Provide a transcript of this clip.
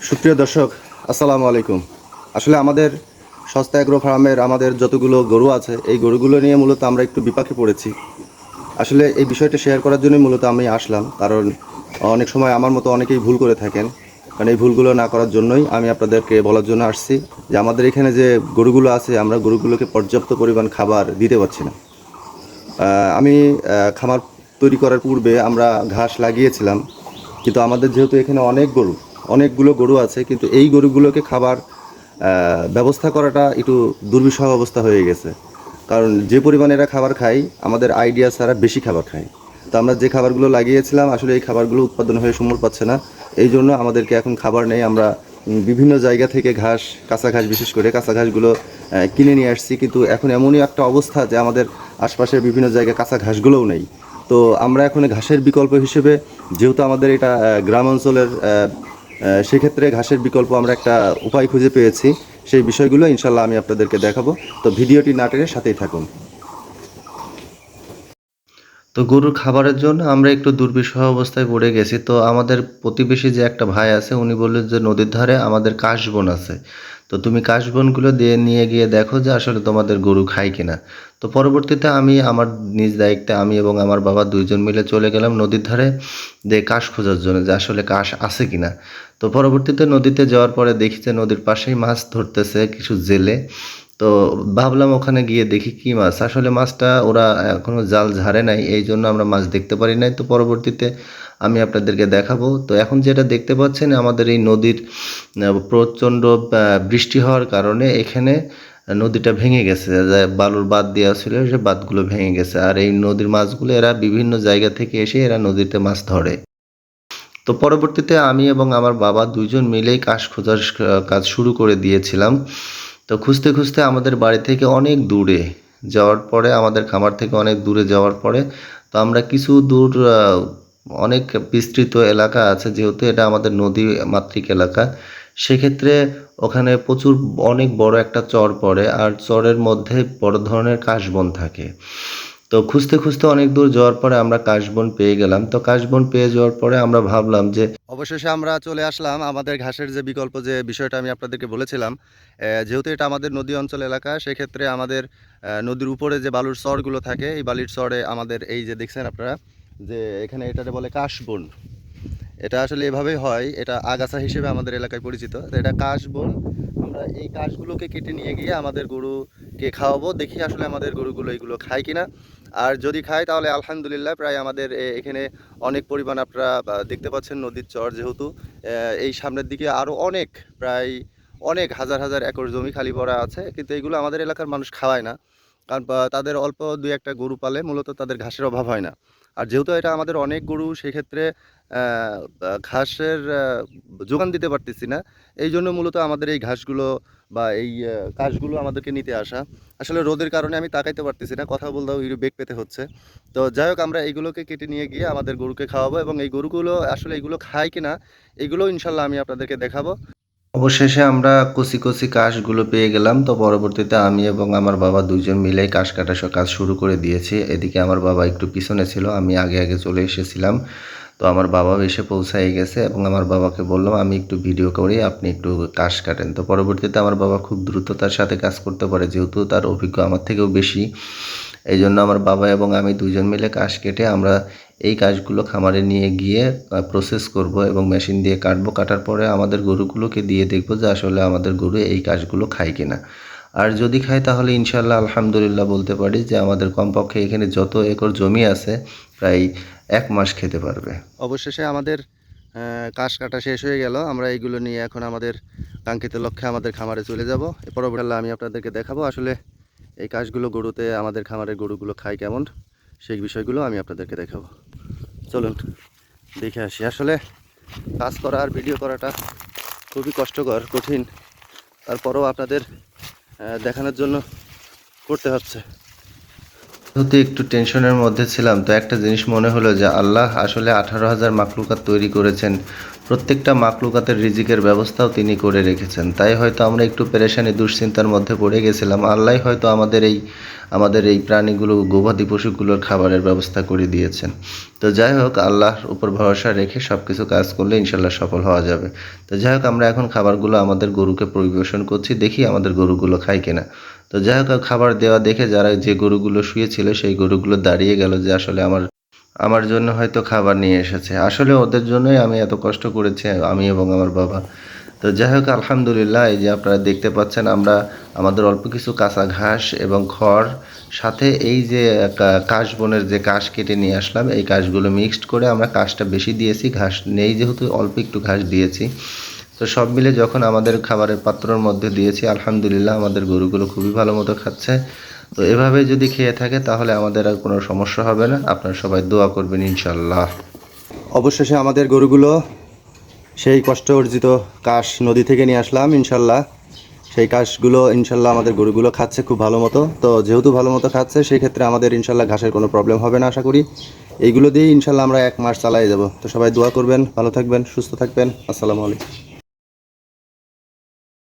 সুপ্রিয় দর্শক, আসসালামু আলাইকুম। আসলে আমাদের সস্তা অ্যাগ্রো ফার্মের আমাদের যতগুলো গরু আছে, এই গরুগুলো নিয়ে মূলত আমরা একটু বিপাকে পড়েছি। আসলে এই বিষয়টা শেয়ার করার জন্যই মূলত আমি আসলাম, কারণ অনেক সময় আমার মতো অনেকেই ভুল করে থাকেন। কারণ এই ভুলগুলো না করার জন্যই আমি আপনাদেরকে বলার জন্য আসছি যে আমাদের এখানে যে গরুগুলো আছে, আমরা গরুগুলোকে পর্যাপ্ত পরিমাণ খাবার দিতে পারছি না। আমি খামার তৈরি করার পূর্বে আমরা ঘাস লাগিয়েছিলাম, কিন্তু আমাদের যেহেতু এখানে অনেকগুলো গরু আছে, কিন্তু এই গরুগুলোকে খাবার ব্যবস্থা করাটা একটু দুর্বিষহ অবস্থা হয়ে গেছে। কারণ যে পরিমাণে এরা খাবার খায়, আমাদের আইডিয়া ছাড়া বেশি খাবার খায়। তো আমরা যে খাবারগুলো লাগিয়েছিলাম, আসলে এই খাবারগুলো উৎপাদন হয়ে সুমূল পাচ্ছে না। এই জন্য আমাদেরকে এখন খাবার নেই। আমরা বিভিন্ন জায়গা থেকে ঘাস, কাঁচা ঘাস, বিশেষ করে কাঁচা ঘাসগুলো কিনে নিয়ে আসছি, কিন্তু এখন এমনই একটা অবস্থা যে আমাদের আশপাশের বিভিন্ন জায়গায় কাঁচা ঘাসগুলোও নেই। তো আমরা এখন ঘাসের বিকল্প হিসেবে, যেহেতু আমাদের এটা গ্রাম অঞ্চলের, সেক্ষেত্রে ঘাসের বিকল্প আমরা একটা উপায় খুঁজে পেয়েছি। সেই বিষয়গুলো ইনশাল্লাহ আমি আপনাদেরকে দেখাবো। তো ভিডিওটি না টেনে সাথেই থাকুন। তো গরুর খাবারের জন্য আমরা একটু দুর্বিষহ অবস্থায় পড়ে গেছি। তো আমাদের প্রতিবেশী যে একটা ভাই আছে, উনি বললেন যে নদীর ধারে আমাদের কাশবন আছে, তো তুমি কাশবনগুলো দিয়ে নিয়ে গিয়ে দেখো যে আসলে তোমাদের গরু খায় কিনা। তো পরবর্তীতে আমি আমার নিজ দায়িত্বে আমি এবং আমার বাবা দুইজন মিলে চলে গেলাম নদীর ধারে দিয়ে কাশ খোঁজার জন্য, যে আসলে কাশ আছে কিনা। তো পরবর্তীতে নদীতে যাওয়ার পরে দেখি যে নদীর পাশেই মাছ ধরতেছে কিছু জেলে। তো ভাবলাম ওখানে গিয়ে দেখি কি মাছ। আসলে মাছটা ওরা এখনো জাল ঝাড়ে নাই, এই জন্য আমরা মাছ দেখতে পারি নাই। তো পরবর্তীতে আমি আপনাদেরকে দেখাবো। তো এখন যেটা দেখতে পাচ্ছেন, আমাদের এই নদীর প্রচণ্ড বৃষ্টি হওয়ার কারণে এখানে নদীটা ভেঙে গেছে, যে বালুর বাঁধ দেওয়া ছিল সে বাঁধগুলো ভেঙে গেছে। আর এই নদীর মাছগুলো এরা বিভিন্ন জায়গা থেকে এসে এরা নদীতে মাছ ধরে। তো পরবর্তীতে আমি এবং আমার বাবা দুইজন মিলেই কাশ খোঁজার কাজ শুরু করে দিয়েছিলাম। তো খুঁজতে খুঁজতে আমাদের বাড়ি থেকে অনেক দূরে যাওয়ার পরে, আমাদের খামার থেকে অনেক দূরে যাওয়ার পরে, তো আমরা কিছু দূর অনেক বিস্তৃত এলাকা আছে, যেহেতু এটা আমাদের নদী মাতৃক এলাকা, সেক্ষেত্রে ওখানে প্রচুর অনেক বড় একটা চর পড়ে, আর চরের মধ্যে বড় ধরনের কাশবন থাকে। তো খুঁজতে খুঁজতে অনেক দূর যাওয়ার পরে আমরা কাশবন পেয়ে গেলাম। তো কাশবন পেয়ে যাওয়ার পরে আমরা ভাবলাম যে অবশেষে আমরা চলে আসলাম আমাদের ঘাসের যে বিকল্প, যে বিষয়টা আমি আপনাদেরকে বলেছিলাম। যেহেতু এটা আমাদের নদী অঞ্চল এলাকা, সেক্ষেত্রে আমাদের নদীর উপরে যে বালুর চরগুলো থাকে, এই বালির চরে আমাদের এই যে দেখছেন আপনারা, যে এখানে এটাতে বলে কাশবন। এটা আসলে এভাবেই হয়, এটা আগাছা হিসেবে আমাদের এলাকায় পরিচিত। তো এটা কাশবন। আমরা এই কাশগুলোকে কেটে নিয়ে গিয়ে আমাদের গরুকে খাওয়াবো, দেখি আসলে আমাদের গরুগুলো এগুলো খায় কিনা। আর যদি খায় তাহলে আলহামদুলিল্লাহ, প্রায় আমাদের এখানে অনেক পরিমাণ আপনারা দেখতে পাচ্ছেন নদীর চর যেহেতু, এই সামনের দিকে আরও অনেক, প্রায় অনেক হাজার হাজার একর জমি খালি পড়া আছে, কিন্তু এগুলো আমাদের এলাকার মানুষ খাওয়ায় না। কারণ তাদের অল্প দুই একটা গরু পালে, মূলত তাদের ঘাসের অভাব হয় না। আর যেহেতু এটা আমাদের অনেক গরু, সেক্ষেত্রে ঘাসের যোগান দিতে পারতেছি না। এই জন্য মূলত আমাদের এই ঘাসগুলো বা এই কাশগুলো আমাদেরকে নিতে আসা। আসলে রোদের কারণে আমি তাকাইতে পারতেছি না, কথা বলতেও একটু বেগ পেতে হচ্ছে। তো যাই হোক, আমরা এইগুলোকে কেটে নিয়ে গিয়ে আমাদের গরুকে খাওয়াবো, এবং এই গরুগুলো আসলে এগুলো খায় কিনা, এগুলো ইনশাল্লাহ আমি আপনাদেরকে দেখাবো। অবশেষে আমরা কচি কচি কাশগুলো পেয়ে গেলাম। তো পরবর্তীতে আমি এবং আমার বাবা দুইজন মিলে কাশ কাটা কাজ শুরু করে দিয়েছি। এদিকে আমার বাবা একটু পিছনে ছিল, আমি আগে আগে চলে এসেছিলাম। তো আমার বাবাও এসে পৌঁছায় গেছে, এবং আমার বাবাকে বললাম আমি একটু ভিডিও করি, আপনি একটু কাশ কাটেন। তো পরবর্তীতে আমার বাবা খুব দ্রুততার সাথে কাজ করতে পারে, যেহেতু তার অভিজ্ঞ আমার থেকেও বেশি। এই জন্য আমার বাবা এবং আমি দুইজন মিলে কাশ কেটে আমরা এই কাশগুলো খামারে নিয়ে গিয়ে প্রসেস করব এবং মেশিন দিয়ে কাটবো। কাটার পরে আমাদের গরুগুলোকে দিয়ে দেখবো যে আসলে আমাদের গরু এই কাশগুলো খায় কিনা। আর যদি খায় তাহলে ইনশাল্লাহ আলহামদুলিল্লাহ বলতে পারি যে আমাদের কমপক্ষে এখানে যত একর জমি আছে প্রায় 1 মাস খেতে পারবে। অবশেষে আমাদের কাশ কাটা শেষ হয়ে গেল। আমরা এইগুলো নিয়ে এখন আমাদের কাঙ্ক্ষিত লক্ষ্যে আমাদের খামারে চলে যাব। পরবর্তীকালে আমি আপনাদেরকে দেখাবো আসলে এই কাশগুলো গরুতে, আমাদের খামারের গরুগুলো খায় কেমন, সেই বিষয়গুলো আমি আপনাদেরকে দেখাবো। চলুন দেখে আসি। আসলে কাজ করা আর ভিডিও করাটা খুবই কষ্টকর, কঠিন, তারপরেও আপনাদের দেখানোর জন্য করতে হচ্ছে। যেহেতু একটু টেনশনের মধ্যে ছিলাম, তো একটা জিনিস মনে হলো যে আল্লাহ আসলে 18,000 মাখলুকাত তৈরি করেছেন, প্রত্যেকটা মাকলুকাতের রিজিকের ব্যবস্থাও তিনি করে রেখেছেন। তাই হয়তো আমরা একটু পেরেশানি দুশ্চিন্তার মধ্যে পড়ে গেছিলাম। আল্লাহ হয়তো আমাদের এই প্রাণীগুলো, গবাদি পশুগুলোর খাবারের ব্যবস্থা করে দিয়েছেন। তো যাই হোক, আল্লাহর উপর ভরসা রেখে সব কিছু কাজ করলে ইনশাল্লাহ সফল হওয়া যাবে। তো যাই হোক, আমরা এখন খাবারগুলো আমাদের গরুকে পরিবেশন করছি, দেখি আমাদের গরুগুলো খায় কিনা। তো যাই হোক, খাবার দেওয়া দেখে যে গরুগুলো শুয়েছিল সেই গরুগুলো দাঁড়িয়ে গেল যে আসলে আমার জন্য হয়তো খাবার নিয়ে এসেছে। আসলে ওদের জন্যই আমি এত কষ্ট করেছি, আমি এবং আমার বাবা। তো যাই হোক, আলহামদুলিল্লাহ, এই যে আপনারা দেখতে পাচ্ছেন, আমরা আমাদের অল্প কিছু কাঁচা ঘাস এবং খড়, সাথে এই যে কাশবনের যে কাশ কেটে নিয়ে আসলাম, এই কাশগুলো মিক্সড করে আমরা কাশটা বেশি দিয়েছি, ঘাস নেই যেহেতু অল্প একটু ঘাস দিয়েছি। তো সব মিলে যখন আমাদের খাবারের পাত্রর মধ্যে দিয়েছি, আলহামদুলিল্লাহ আমাদের গরুগুলো খুবই ভালো মতো খাচ্ছে। তো এভাবে যদি খেয়ে থাকে তাহলে আমাদের আর কোনো সমস্যা হবে না। আপনারা সবাই দোয়া করবেন ইনশাল্লাহ। অবশেষে আমাদের গরুগুলো সেই কষ্ট অর্জিত কাশ নদী থেকে নিয়ে আসলাম ইনশাল্লাহ। সেই কাশগুলো ইনশাল্লাহ আমাদের গরুগুলো খাচ্ছে খুব ভালো মতো। তো যেহেতু ভালো মতো খাচ্ছে, সেই ক্ষেত্রে আমাদের ইনশাল্লাহ ঘাসের কোনো প্রবলেম হবে না আশা করি। এইগুলো দিয়েই ইনশাল্লাহ আমরা 1 মাস চালাই যাব। তো সবাই দোয়া করবেন, ভালো থাকবেন, সুস্থ থাকবেন। আসসালামু আলাইকুম।